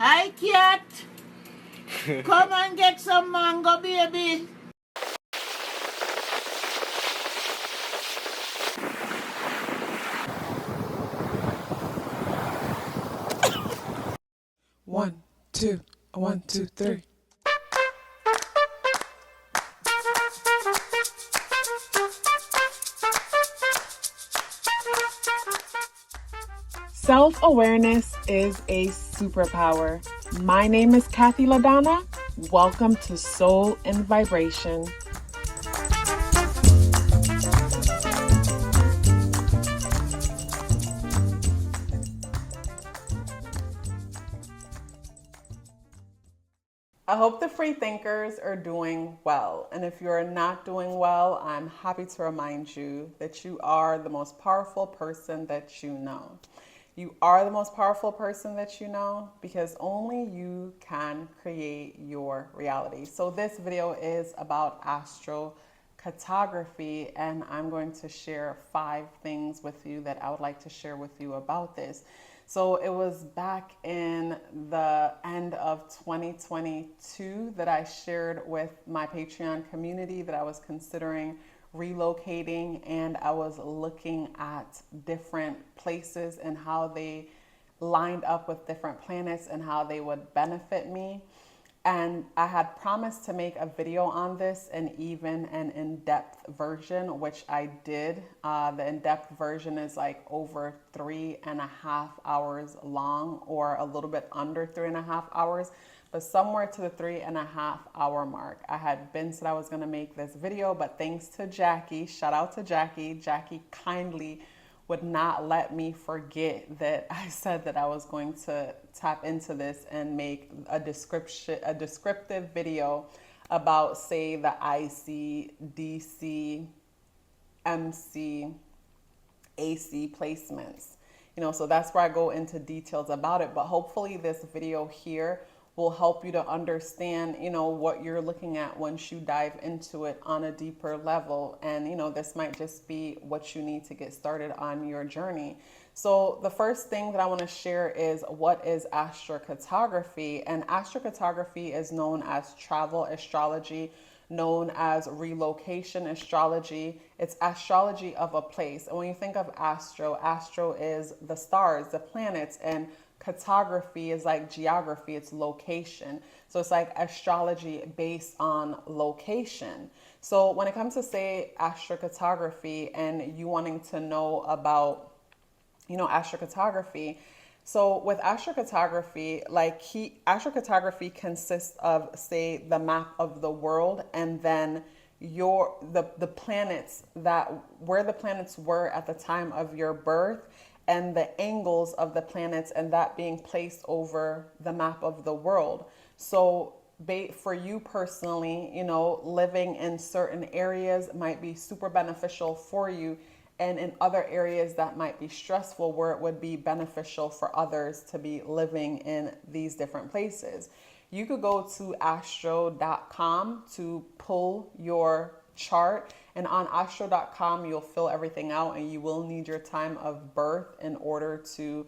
Hi, cat. Come and get some mango, baby. One, two, 1, 2, 3. Self-awareness is a superpower. My name is KathyLaDonna. Welcome to Soul and Vibration. I hope the free thinkers are doing well. And if you're not doing well, I'm happy to remind you that you are the most powerful person that you know. You are the most powerful person that you know because only you can create your reality. So this video is about astrocartography, and I'm going to share 5 things with you that I would like to share with you about this. So it was back in the end of 2022 that I shared with my Patreon community that I was considering relocating, and I was looking at different places and how they lined up with different planets and how they would benefit me. And I had promised to make a video on this and even an in-depth version, which I did. The in-depth version is like over 3.5 hours long, or a little bit under 3.5 hours, but somewhere to the 3.5 hour mark. I had been said I was gonna make this video, but thanks to Jackie, shout out to Jackie. Jackie kindly would not let me forget that I said that I was going to tap into this and make a descriptive video about, say, the IC, DC, MC, AC placements. So that's where I go into details about it. But hopefully this video here will help you to understand, what you're looking at once you dive into it on a deeper level. And, this might just be what you need to get started on your journey. So the first thing that I want to share is what is astrocartography. And astrocartography is known as travel astrology, known as relocation astrology. It's astrology of a place. And when you think of astro is the stars, the planets, and cartography is like geography, it's location. So it's like astrology based on location. So when it comes to, say, astrocartography and you wanting to know about, astrocartography, so with astrocartography, astrocartography consists of, say, the map of the world, and then the planets where the planets were at the time of your birth, and the angles of the planets, and that being placed over the map of the world. So for you personally, living in certain areas might be super beneficial for you, and in other areas that might be stressful, where it would be beneficial for others to be living in these different places. You could go to astro.com to pull your chart, and on astro.com you'll fill everything out, and you will need your time of birth in order to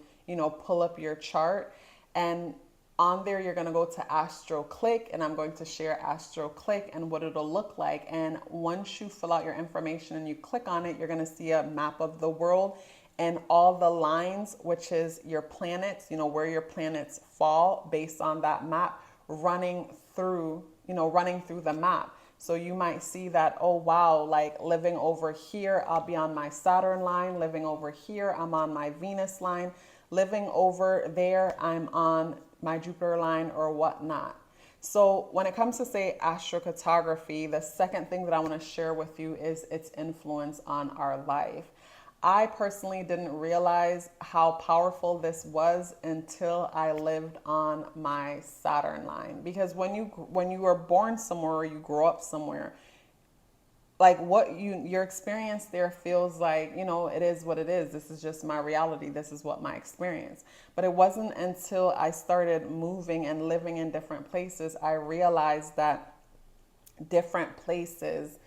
pull up your chart. And on there you're going to go to AstroClick, and I'm going to share AstroClick and what it'll look like. And once you fill out your information and you click on it, you're going to see a map of the world and all the lines, which is your planets, where your planets fall based on that map, running through the map. So you might see that, oh wow, like living over here, I'll be on my Saturn line. Living over here, I'm on my Venus line. Living over there, I'm on my Jupiter line or whatnot. So when it comes to, say, astrocartography, the second thing that I want to share with you is its influence on our life. I personally didn't realize how powerful this was until I lived on my Saturn line. Because when you were born somewhere or you grow up somewhere, like your experience there feels like, it is what it is. This is just my reality. This is what my experience. But it wasn't until I started moving and living in different places, I realized that different places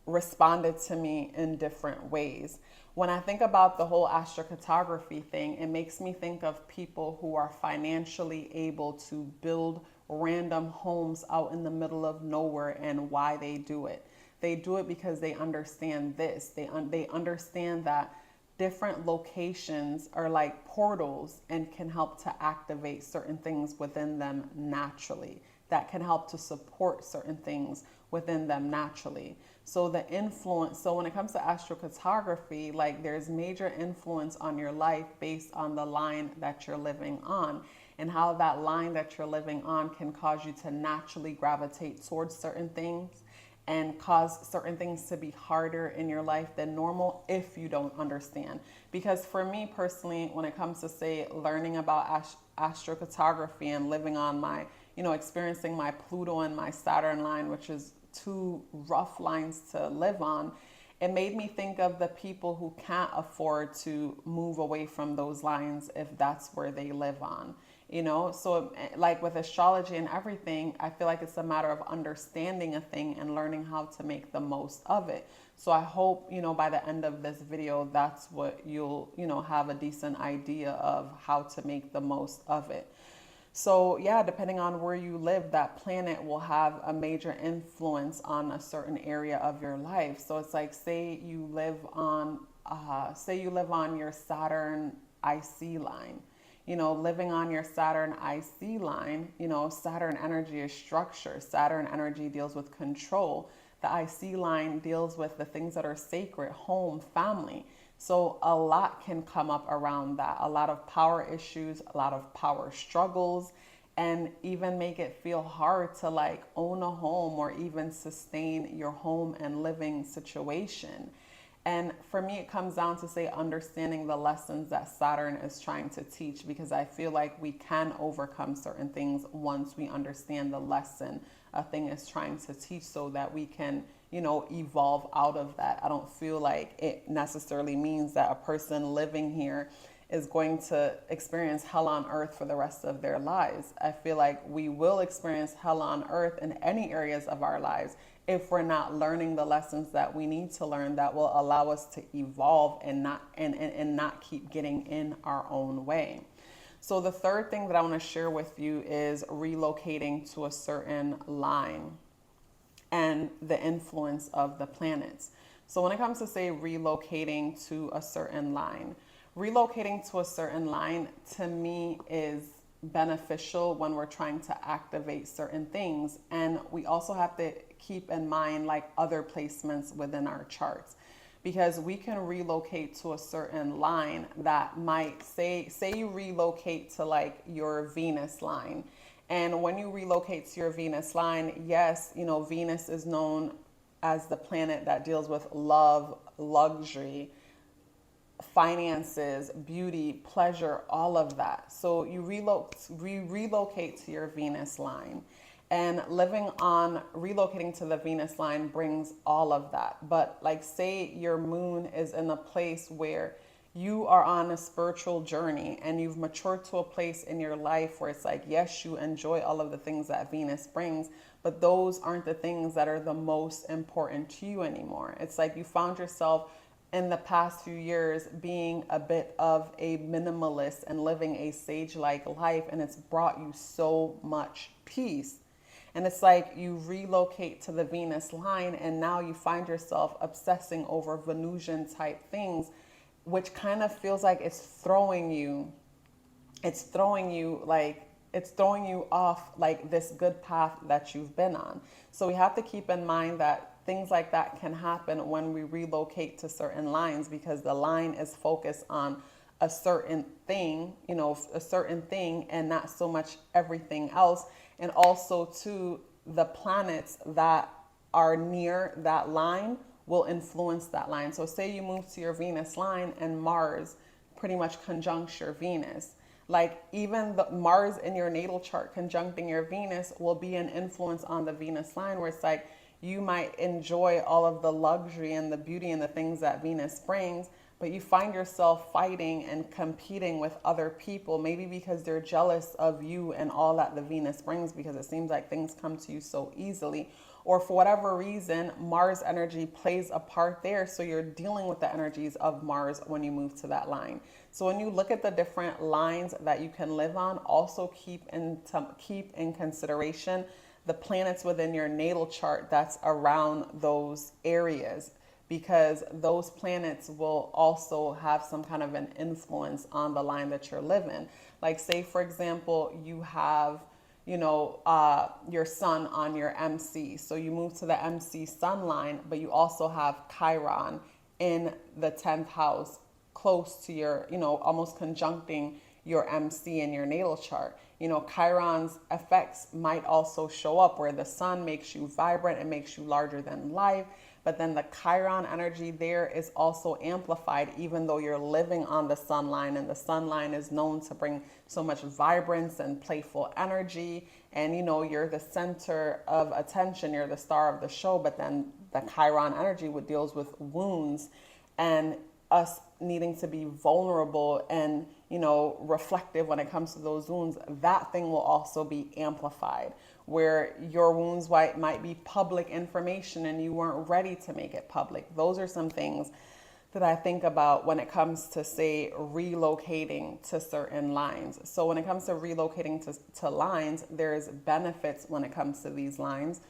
responded to me in different ways. when I think about the whole astrocartography thing, it makes me think of people who are financially able to build random homes out in the middle of nowhere, and why they do it. They do it because they understand this. They understand that different locations are like portals and can help to activate certain things within them naturally, that can help to support certain things within them naturally. So the influence, so when it comes to astrocartography, like there's major influence on your life based on the line that you're living on, and how that line that you're living on can cause you to naturally gravitate towards certain things and cause certain things to be harder in your life than normal if you don't understand. Because for me personally, when it comes to, say, learning about astrocartography and living on my, experiencing my Pluto and my Saturn line, which is two rough lines to live on, it made me think of the people who can't afford to move away from those lines if that's where they live on. So like with astrology and everything, I feel like it's a matter of understanding a thing and learning how to make the most of it. So I hope, by the end of this video, that's what you'll, have a decent idea of how to make the most of it. So yeah, depending on where you live, that planet will have a major influence on a certain area of your life. So it's like, say you live on your Saturn IC line. Living on your Saturn IC line, Saturn energy is structure. Saturn energy deals with control. The IC line deals with the things that are sacred, home, family. So a lot can come up around that. A lot of power issues, a lot of power struggles, and even make it feel hard to like own a home or even sustain your home and living situation. And for me, it comes down to, say, understanding the lessons that Saturn is trying to teach, because I feel like we can overcome certain things once we understand the lesson a thing is trying to teach, so that we can, evolve out of that. I don't feel like it necessarily means that a person living here is going to experience hell on earth for the rest of their lives. I feel like we will experience hell on earth in any areas of our lives if we're not learning the lessons that we need to learn that will allow us to evolve and not keep getting in our own way. So the third thing that I want to share with you is relocating to a certain line and the influence of the planets. So when it comes to, say, relocating to a certain line to me is beneficial when we're trying to activate certain things. And we also have to keep in mind like other placements within our charts, because we can relocate to a certain line that might say you relocate to like your Venus line. And when you relocate to your Venus line, yes, Venus is known as the planet that deals with love, luxury, finances, beauty, pleasure, all of that. So you relocate to your Venus line, and relocating to the Venus line brings all of that. But like, say your moon is in a place where you are on a spiritual journey and you've matured to a place in your life where it's like, yes, you enjoy all of the things that Venus brings, but those aren't the things that are the most important to you anymore. It's like you found yourself in the past few years being a bit of a minimalist and living a sage-like life, and it's brought you so much peace. And it's like you relocate to the Venus line, and now you find yourself obsessing over Venusian type things, which kind of feels like it's throwing you off like this good path that you've been on. So we have to keep in mind that things like that can happen when we relocate to certain lines, because the line is focused on a certain thing, and not so much everything else. And also too, the planets that are near that line will influence that line. So say you move to your Venus line and Mars pretty much conjuncts your Venus. Like even the Mars in your natal chart conjuncting your Venus will be an influence on the Venus line, where it's like you might enjoy all of the luxury and the beauty and the things that Venus brings, but you find yourself fighting and competing with other people, maybe because they're jealous of you and all that the Venus brings, because it seems like things come to you so easily. Or for whatever reason, Mars energy plays a part there. So you're dealing with the energies of Mars when you move to that line. So when you look at the different lines that you can live on, also keep in consideration the planets within your natal chart that's around those areas, because those planets will also have some kind of an influence on the line that you're living. Like, say, for example, you have, your sun on your MC. So you move to the MC sun line, but you also have Chiron in the 10th house, close to your, almost conjuncting your MC in your natal chart. Chiron's effects might also show up where the sun makes you vibrant and makes you larger than life. But then the Chiron energy there is also amplified, even though you're living on the sun line, and the sun line is known to bring so much vibrance and playful energy. And you're the center of attention, you're the star of the show. But then the Chiron energy deals with wounds and us needing to be vulnerable and reflective when it comes to those wounds. That thing will also be amplified, where your wounds might be public information and you weren't ready to make it public. Those are some things that I think about when it comes to, say, relocating to certain lines. So when it comes to relocating to lines, there's benefits when it comes to these lines.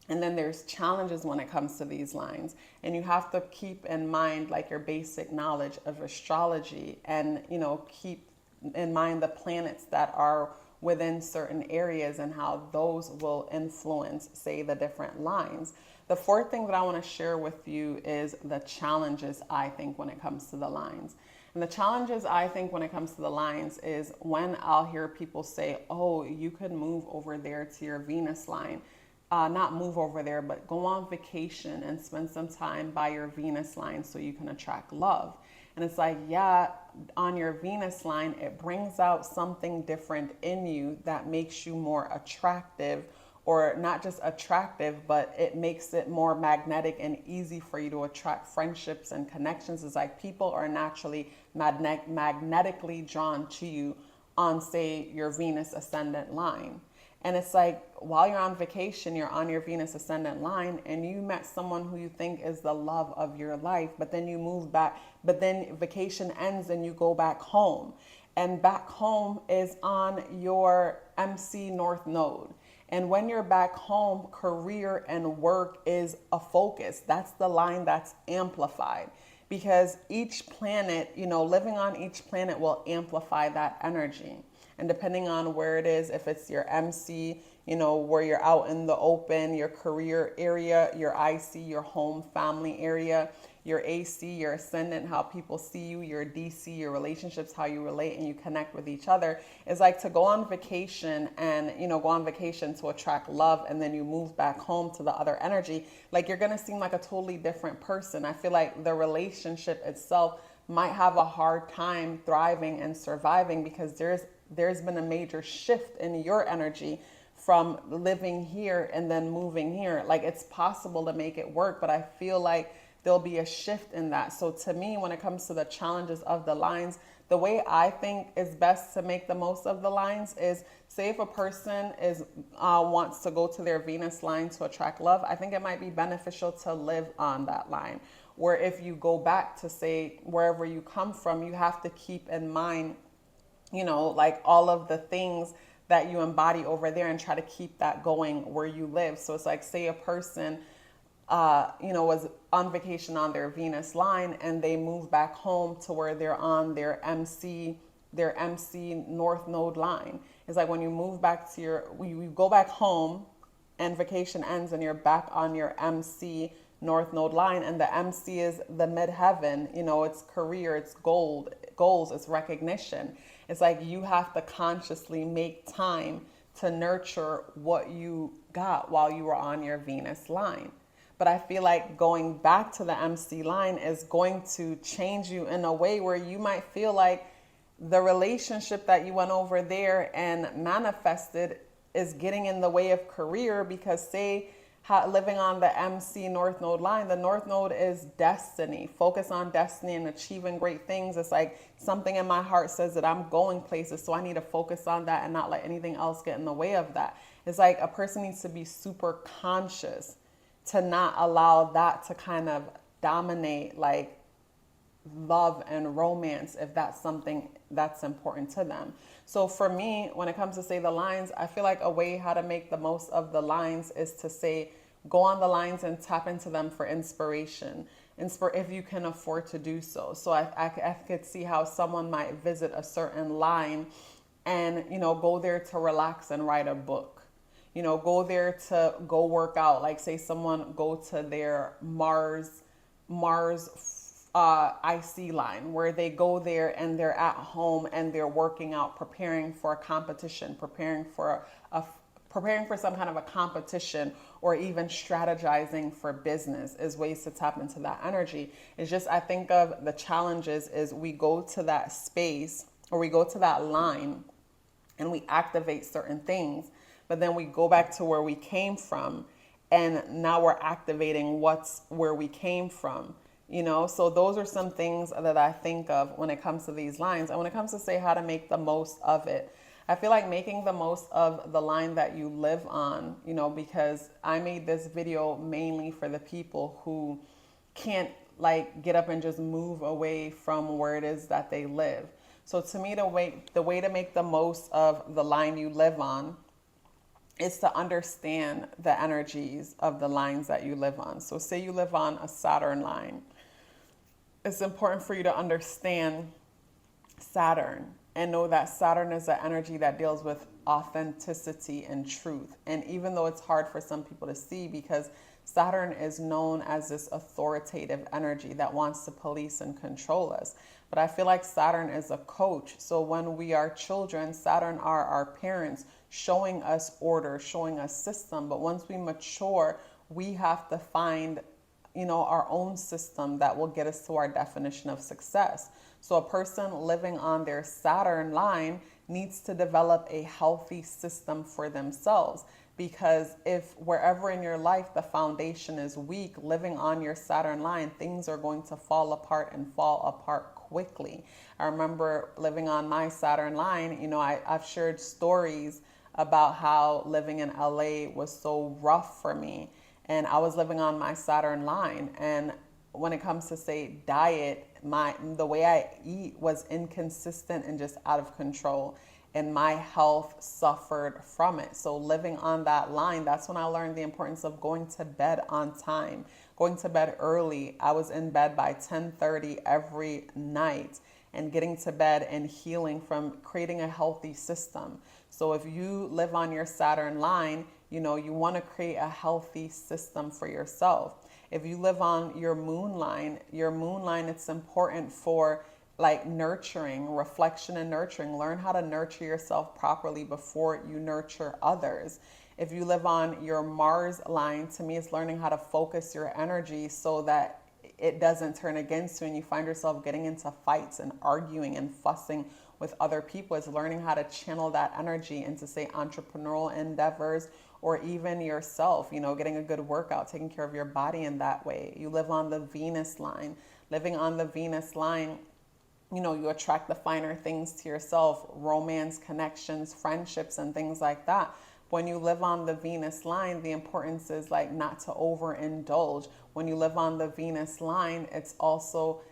And then there's challenges when it comes to these lines. And you have to keep in mind like your basic knowledge of astrology, and, keep in mind the planets that are within certain areas and how those will influence, say, the different lines. The fourth thing that I want to share with you is the challenges, I think, when it comes to the lines. And the challenges, I think, when it comes to the lines is when I'll hear people say, oh, you could move over there to your Venus line. Not move over there, but go on vacation and spend some time by your Venus line so you can attract love. And it's like, yeah, on your Venus line, it brings out something different in you that makes you more attractive, or not just attractive, but it makes it more magnetic and easy for you to attract friendships and connections. It's like people are naturally magnetically drawn to you on, say, your Venus ascendant line. And it's like, while you're on vacation, you're on your Venus ascendant line and you met someone who you think is the love of your life, but then you move back, but then vacation ends and you go back home. And back home is on your MC North Node. And when you're back home, career and work is a focus. That's the line that's amplified, because each planet, living on each planet will amplify that energy. And depending on where it is, if it's your MC, where you're out in the open, your career area, your IC, your home family area, your AC, your ascendant, how people see you, your DC, your relationships, how you relate and you connect with each other, is like to go on vacation and, go on vacation to attract love, and then you move back home to the other energy. Like, you're going to seem like a totally different person. I feel like the relationship itself might have a hard time thriving and surviving, because there's been a major shift in your energy from living here and then moving here. Like, it's possible to make it work, but I feel like there'll be a shift in that. So to me, when it comes to the challenges of the lines, the way I think is best to make the most of the lines is, say if a person wants to go to their Venus line to attract love, I think it might be beneficial to live on that line. Where if you go back to, say, wherever you come from, you have to keep in mind, like all of the things that you embody over there and try to keep that going where you live. So it's like, say a person, was on vacation on their Venus line and they move back home to where they're on their MC North Node line. It's like when you move back to you go back home and vacation ends and you're back on your MC North Node line, and the MC is the midheaven, it's career, it's goals, it's recognition. It's like you have to consciously make time to nurture what you got while you were on your Venus line. But I feel like going back to the MC line is going to change you in a way where you might feel like the relationship that you went over there and manifested is getting in the way of career, because, say, living on the MC North Node line, the North Node is destiny. Focus on destiny and achieving great things. It's like something in my heart says that I'm going places, so I need to focus on that and not let anything else get in the way of that. It's like a person needs to be super conscious to not allow that to kind of dominate like love and romance if that's something that's important to them. So for me, when it comes to say the lines, I feel like a way how to make the most of the lines is to say, go on the lines and tap into them for inspiration. If you can afford to do so. So I could see how someone might visit a certain line and, go there to relax and write a book. Go there to go work out. Like say someone go to their Mars IC line where they go there and they're at home and they're working out, preparing for a competition, preparing for some kind of a competition, or even strategizing for business is ways to tap into that energy. It's just, I think of the challenges is we go to that space or we go to that line and we activate certain things, but then we go back to where we came from and now we're activating where we came from. So those are some things that I think of when it comes to these lines. And when it comes to say how to make the most of it, I feel like making the most of the line that you live on, because I made this video mainly for the people who can't like get up and just move away from where it is that they live. So to me, the way to make the most of the line you live on is to understand the energies of the lines that you live on. So say you live on a Saturn line. It's important for you to understand Saturn and know that Saturn is an energy that deals with authenticity and truth. And even though it's hard for some people to see because Saturn is known as this authoritative energy that wants to police and control us. But I feel like Saturn is a coach. So when we are children, Saturn are our parents showing us order, showing us system. But once we mature, we have to find our own system that will get us to our definition of success. So a person living on their Saturn line needs to develop a healthy system for themselves, because if wherever in your life the foundation is weak, living on your Saturn line, things are going to fall apart and fall apart quickly. I remember living on my Saturn line, I've shared stories about how living in LA was so rough for me. And I was living on my Saturn line. And when it comes to say diet, the way I eat was inconsistent and just out of control. And my health suffered from it. So living on that line, that's when I learned the importance of going to bed on time, going to bed early. I was in bed by 10:30 every night and getting to bed and healing from creating a healthy system. So if you live on your Saturn line, you want to create a healthy system for yourself. If you live on your moon line, it's important for like nurturing, reflection and nurturing. Learn how to nurture yourself properly before you nurture others. If you live on your Mars line, to me, it's learning how to focus your energy so that it doesn't turn against you and you find yourself getting into fights and arguing and fussing with other people. It's learning how to channel that energy into, say, entrepreneurial endeavors, or even yourself, getting a good workout, taking care of your body in that way. You live on the Venus line. Living on the Venus line, you attract the finer things to yourself, romance, connections, friendships, and things like that. When you live on the Venus line, the importance is like not to overindulge. When you live on the Venus line, it's also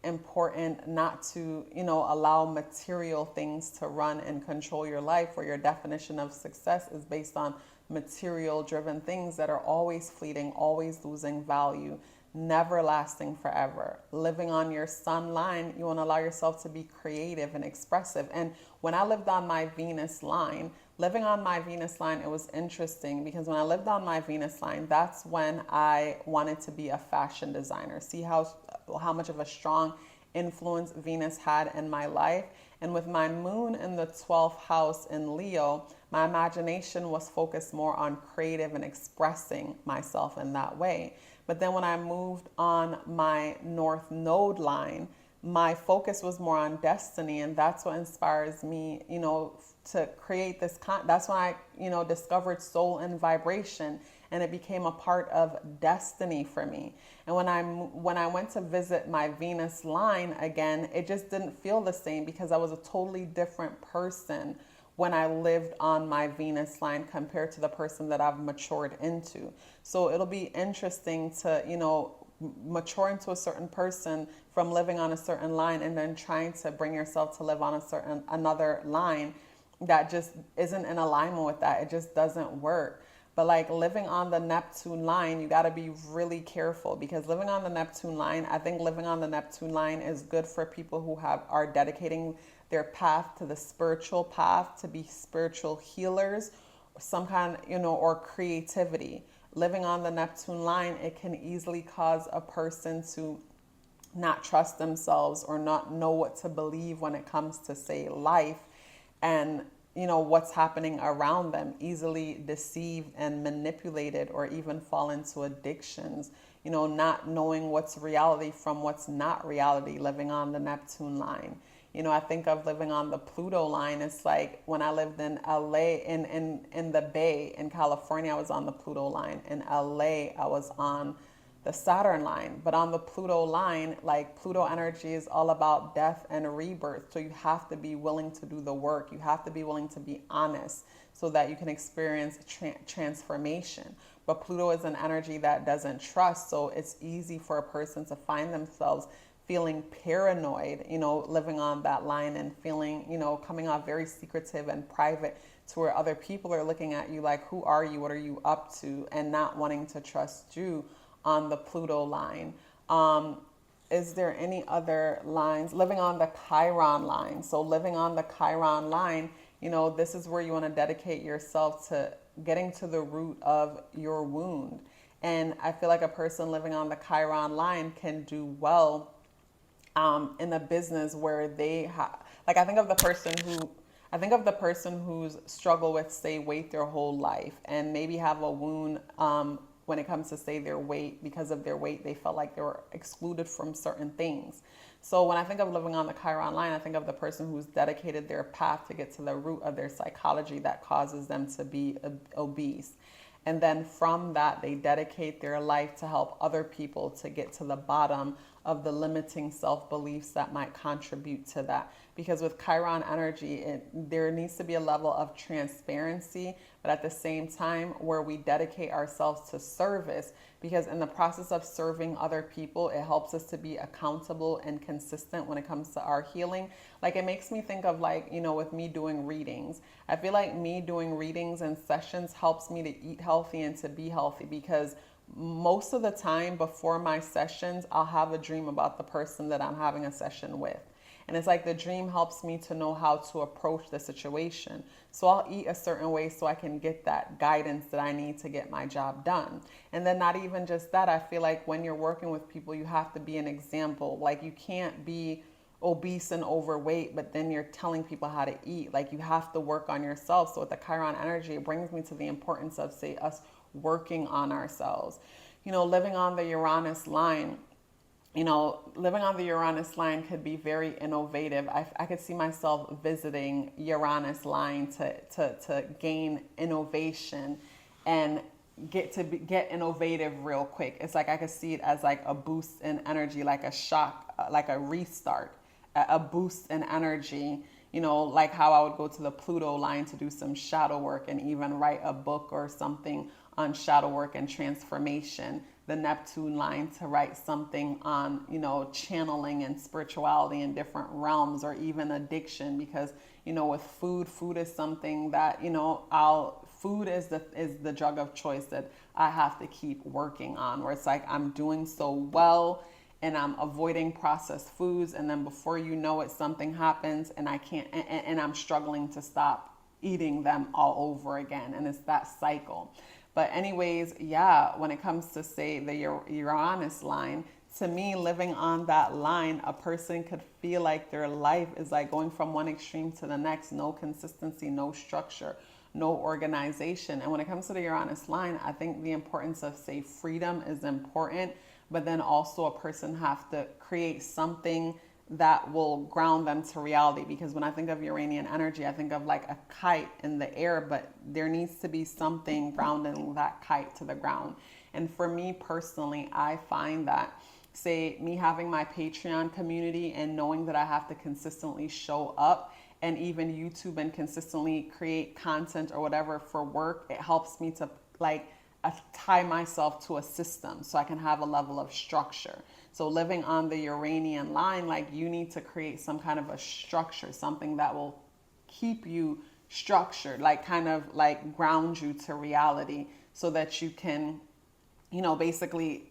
important not to, allow material things to run and control your life, where your definition of success is based on material driven things that are always fleeting, always losing value, never lasting forever. Living on your Sun line, you want to allow yourself to be creative and expressive. And when I lived on my Venus line, it was interesting because when I lived on my Venus line, that's when I wanted to be a fashion designer. See how much of a strong influence Venus had in my life. And with my moon in the 12th house in Leo, my imagination was focused more on creative and expressing myself in that way. But then when I moved on my North Node line, my focus was more on destiny, and that's what inspires me, to create this that's when I, discovered soul and vibration, and it became a part of destiny for me. And when I went to visit my Venus line again, it just didn't feel the same, because I was a totally different person when I lived on my Venus line compared to the person that I've matured into. So it'll be interesting to, mature into a certain person from living on a certain line, and then trying to bring yourself to live on another line that just isn't in alignment with that. It just doesn't work. But like living on the Neptune line, you got to be really careful, because living on the Neptune line, I think living on the Neptune line is good for people who are dedicating their path to the spiritual path, to be spiritual healers, some kind, or creativity. Living on the Neptune line, it can easily cause a person to not trust themselves or not know what to believe when it comes to, say, life and, what's happening around them, easily deceived and manipulated, or even fall into addictions, not knowing what's reality from what's not reality, living on the Neptune line. I think of living on the Pluto line. It's like when I lived in LA, in the Bay in California, I was on the Pluto line. In LA, I was on the Saturn line. But on the Pluto line, like, Pluto energy is all about death and rebirth. So you have to be willing to do the work. You have to be willing to be honest so that you can experience transformation. But Pluto is an energy that doesn't trust. So it's easy for a person to find themselves feeling paranoid, living on that line, and feeling, coming off very secretive and private, to where other people are looking at you like, who are you? What are you up to? And not wanting to trust you on the Pluto line. Is there any other lines? Living on the Chiron line. So living on the Chiron line, this is where you want to dedicate yourself to getting to the root of your wound. And I feel like a person living on the Chiron line can do well in a business where they have, like, I think of the person who's struggled with, say, weight their whole life, and maybe have a wound when it comes to, say, their weight. Because of their weight, they felt like they were excluded from certain things. So when I think of living on the Chiron line, I think of the person who's dedicated their path to get to the root of their psychology that causes them to be obese. And then from that, they dedicate their life to help other people to get to the bottom of the limiting self-beliefs that might contribute to that. Because with Chiron energy, there needs to be a level of transparency, but at the same time where we dedicate ourselves to service, because in the process of serving other people, it helps us to be accountable and consistent when it comes to our healing. Like, it makes me think of, like, with me doing readings. I feel like me doing readings and sessions helps me to eat healthy and to be healthy, because most of the time before my sessions, I'll have a dream about the person that I'm having a session with. And it's like the dream helps me to know how to approach the situation. So I'll eat a certain way so I can get that guidance that I need to get my job done. And then not even just that, I feel like when you're working with people, you have to be an example. Like, you can't be obese and overweight, but then you're telling people how to eat. Like, you have to work on yourself. So with the Chiron energy, it brings me to the importance of, say, us working on ourselves. Living on the Uranus line, living on the Uranus line could be very innovative. I could see myself visiting Uranus line to gain innovation and get innovative real quick. It's like I could see it as like a boost in energy, like a shock, like a restart, a boost in energy. Like how I would go to the Pluto line to do some shadow work and even write a book or something on shadow work and transformation. The Neptune line to write something on, channeling and spirituality in different realms, or even addiction, because, with food is something that, food is the drug of choice that I have to keep working on, where it's like I'm doing so well and I'm avoiding processed foods, and then before you know it, something happens and I can't, and I'm struggling to stop eating them all over again. And it's that cycle. But anyways, yeah, when it comes to, say, the Uranus line, to me, living on that line, a person could feel like their life is like going from one extreme to the next. No consistency, no structure, no organization. And when it comes to the Uranus line, I think the importance of, say, freedom is important, but then also a person have to create something that will ground them to reality. Because when I think of Uranian energy, I think of like a kite in the air, but there needs to be something grounding that kite to the ground. And for me personally, I find that, say, me having my Patreon community and knowing that I have to consistently show up, and even YouTube, and consistently create content or whatever for work, it helps me to like tie myself to a system so I can have a level of structure. So living on the Uranian line, like, you need to create some kind of a structure, something that will keep you structured, like kind of like ground you to reality, so that you can, you know, basically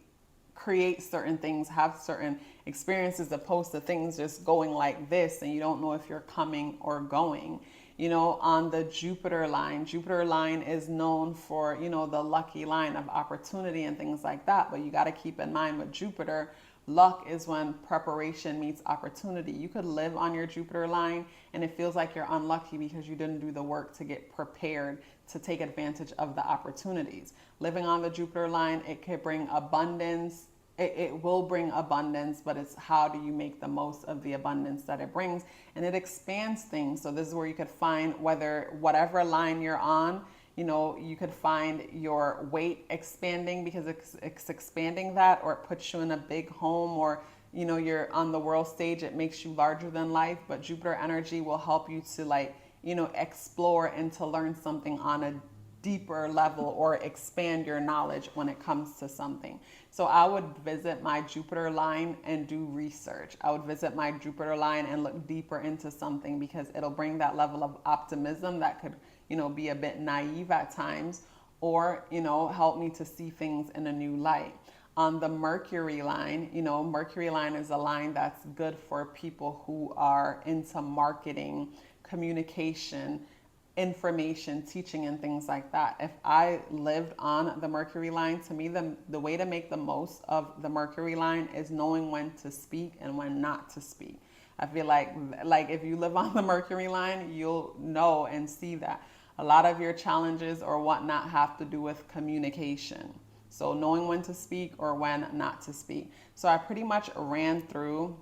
create certain things, have certain experiences, opposed to things just going like this and you don't know if you're coming or going. You know, on the Jupiter line is known for, you know, the lucky line of opportunity and things like that. But you got to keep in mind with Jupiter, luck is when preparation meets opportunity. You could live on your Jupiter line and it feels like you're unlucky because you didn't do the work to get prepared to take advantage of the opportunities. Living on the Jupiter line, it could bring abundance. It will bring abundance, but it's how do you make the most of the abundance that it brings? And it expands things. So this is where you could find whatever line you're on, you know, you could find your weight expanding because it's expanding that, or it puts you in a big home, or, you know, you're on the world stage, it makes you larger than life. But Jupiter energy will help you to, like, you know, explore and to learn something on a deeper level, or expand your knowledge when it comes to something. So I would visit my Jupiter line and do research. I would visit my Jupiter line and look deeper into something, because it'll bring that level of optimism that could, you know, be a bit naive at times, or, you know, help me to see things in a new light. On the Mercury line, you know, Mercury line is a line that's good for people who are into marketing, communication, information, teaching, and things like that. If I lived on the Mercury line, to me, the way to make the most of the Mercury line is knowing when to speak and when not to speak. I feel like if you live on the Mercury line, you'll know and see that a lot of your challenges or whatnot have to do with communication. So knowing when to speak or when not to speak. So I pretty much ran through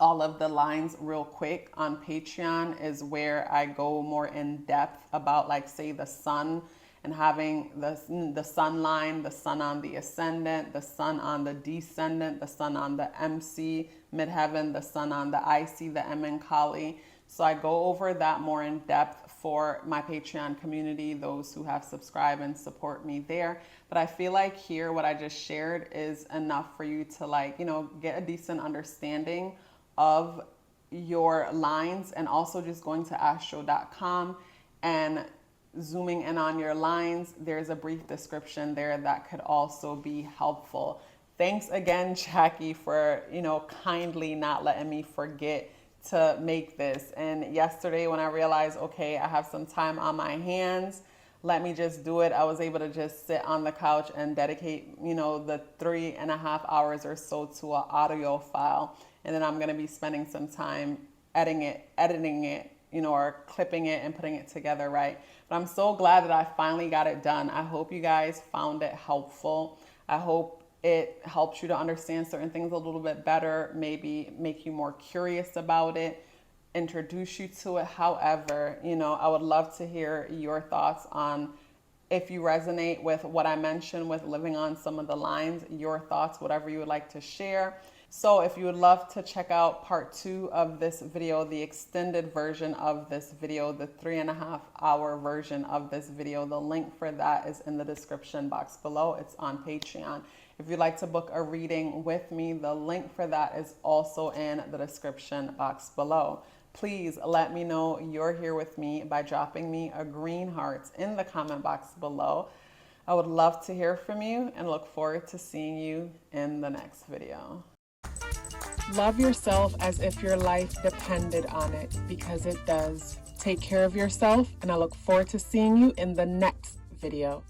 all of the lines real quick. On Patreon is where I go more in depth about, like, say, the sun, and having the sun line, the sun on the ascendant, the sun on the descendant, the sun on the MC midheaven, the sun on the IC, the Menkali. So I go over that more in depth for my Patreon community, those who have subscribed and support me there. But I feel like here, what I just shared is enough for you to, like, you know, get a decent understanding of your lines, and also just going to astro.com and zooming in on your lines. There's a brief description there that could also be helpful. Thanks again, Jackie, for, you know, kindly not letting me forget to make this. And yesterday when I realized, okay, I have some time on my hands, let me just do it, I was able to just sit on the couch and dedicate, you know, the 3.5 hours or so to an audio file. And then I'm going to be spending some time editing it, you know, or clipping it and putting it together, right? But I'm so glad that I finally got it done. I hope you guys found it helpful. I hope it helps you to understand certain things a little bit better, maybe make you more curious about it, introduce you to it. However, you know, I would love to hear your thoughts on, if you resonate with what I mentioned with living on some of the lines, your thoughts, whatever you would like to share. So if you would love to check out part 2 of this video, the extended version of this video, the 3.5 hour version of this video, the link for that is in the description box below. It's on Patreon. If you'd like to book a reading with me, the link for that is also in the description box below. Please let me know you're here with me by dropping me a green heart in the comment box below. I would love to hear from you and look forward to seeing you in the next video. Love yourself as if your life depended on it, because it does. Take care of yourself, and I look forward to seeing you in the next video.